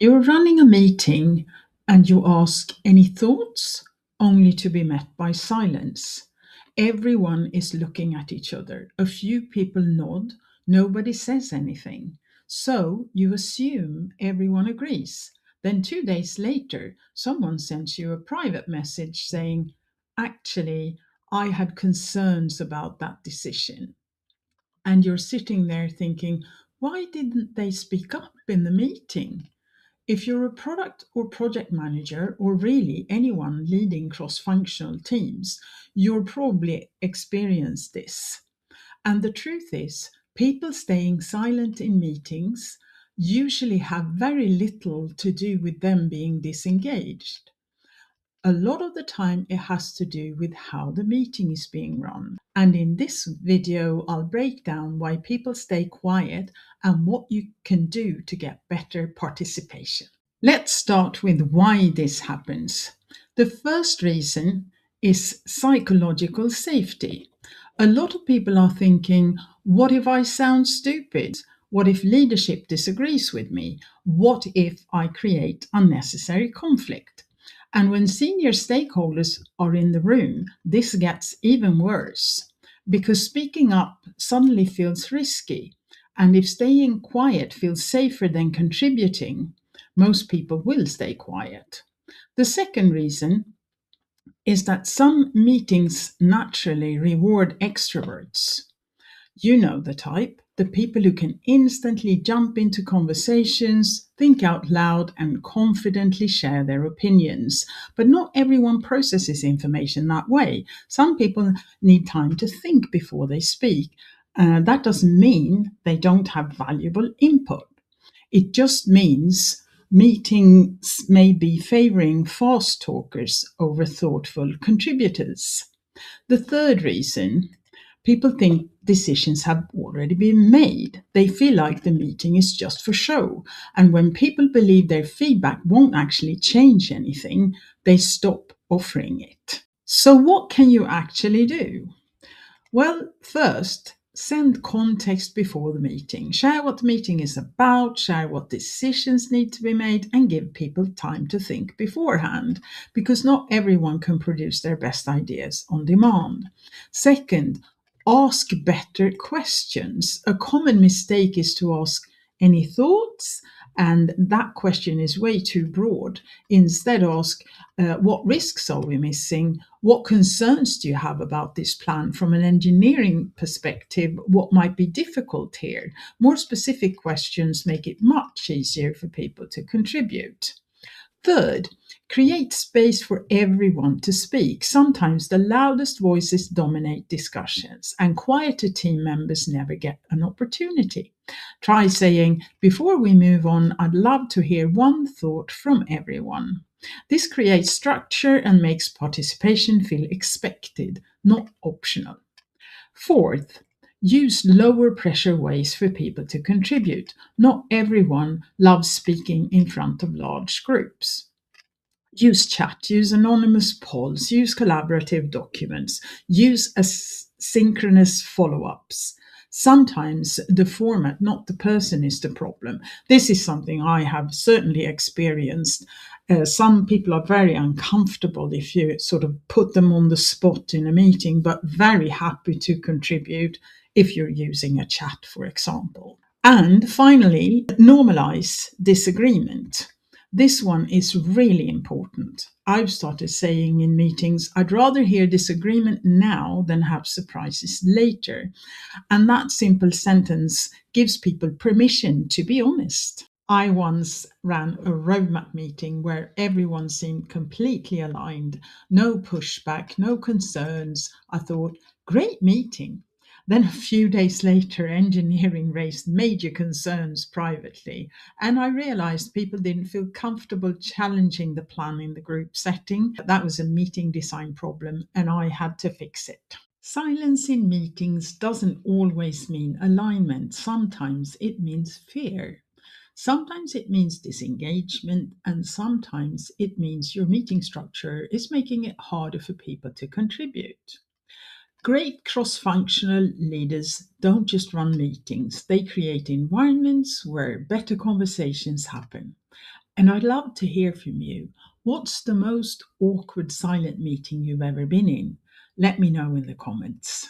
You're running a meeting and you ask any thoughts, only to be met by silence. Everyone is looking at each other. A few people nod, nobody says anything. So you assume everyone agrees. Then 2 days later, someone sends you a private message saying, "Actually, I had concerns about that decision." And you're sitting there thinking, why didn't they speak up in the meeting? If you're a product or project manager, or really anyone leading cross functional teams, you'll probably experience this. And the truth is, people staying silent in meetings usually have very little to do with them being disengaged. A lot of the time, it has to do with how the meeting is being run. And in this video, I'll break down why people stay quiet and what you can do to get better participation. Let's start with why this happens. The first reason is psychological safety. A lot of people are thinking, what if I sound stupid? What if leadership disagrees with me? What if I create unnecessary conflict? And when senior stakeholders are in the room, this gets even worse because speaking up suddenly feels risky. And if staying quiet feels safer than contributing, most people will stay quiet. The second reason is that some meetings naturally reward extroverts. You know the type, the people who can instantly jump into conversations, think out loud, and confidently share their opinions. But not everyone processes information that way. Some people need time to think before they speak. That doesn't mean they don't have valuable input. It just means meetings may be favoring fast talkers over thoughtful contributors. The third reason, people think decisions have already been made. They feel like the meeting is just for show. And when people believe their feedback won't actually change anything, they stop offering it. So, what can you actually do? Well, first, send context before the meeting. Share what the meeting is about, share what decisions need to be made, and give people time to think beforehand, because not everyone can produce their best ideas on demand. Second, ask better questions. A common mistake is to ask, any thoughts? And that question is way too broad. Instead, ask, what risks are we missing? What concerns do you have about this plan from an engineering perspective? What might be difficult here? More specific questions make it much easier for people to contribute. Third, create space for everyone to speak. Sometimes the loudest voices dominate discussions, and quieter team members never get an opportunity. Try saying, before we move on, I'd love to hear one thought from everyone. This creates structure and makes participation feel expected, not optional. Fourth, use lower pressure ways for people to contribute. Not everyone loves speaking in front of large groups. Use chat, use anonymous polls, use collaborative documents, use asynchronous follow ups. Sometimes the format, not the person, is the problem. This is something I have certainly experienced. Some people are very uncomfortable if you sort of put them on the spot in a meeting, but very happy to contribute if you're using a chat, for example. And finally, normalize disagreement. This one is really important. I've started saying in meetings, I'd rather hear disagreement now than have surprises later. And that simple sentence gives people permission to be honest. I once ran a roadmap meeting where everyone seemed completely aligned, no pushback, no concerns. I thought, great meeting. Then a few days later, engineering raised major concerns privately, and I realized people didn't feel comfortable challenging the plan in the group setting. That was a meeting design problem, and I had to fix it. Silence in meetings doesn't always mean alignment. Sometimes it means fear. Sometimes it means disengagement, and sometimes it means your meeting structure is making it harder for people to contribute. Great cross functional leaders don't just run meetings, they create environments where better conversations happen. And I'd love to hear from you. What's the most awkward silent meeting you've ever been in? Let me know in the comments.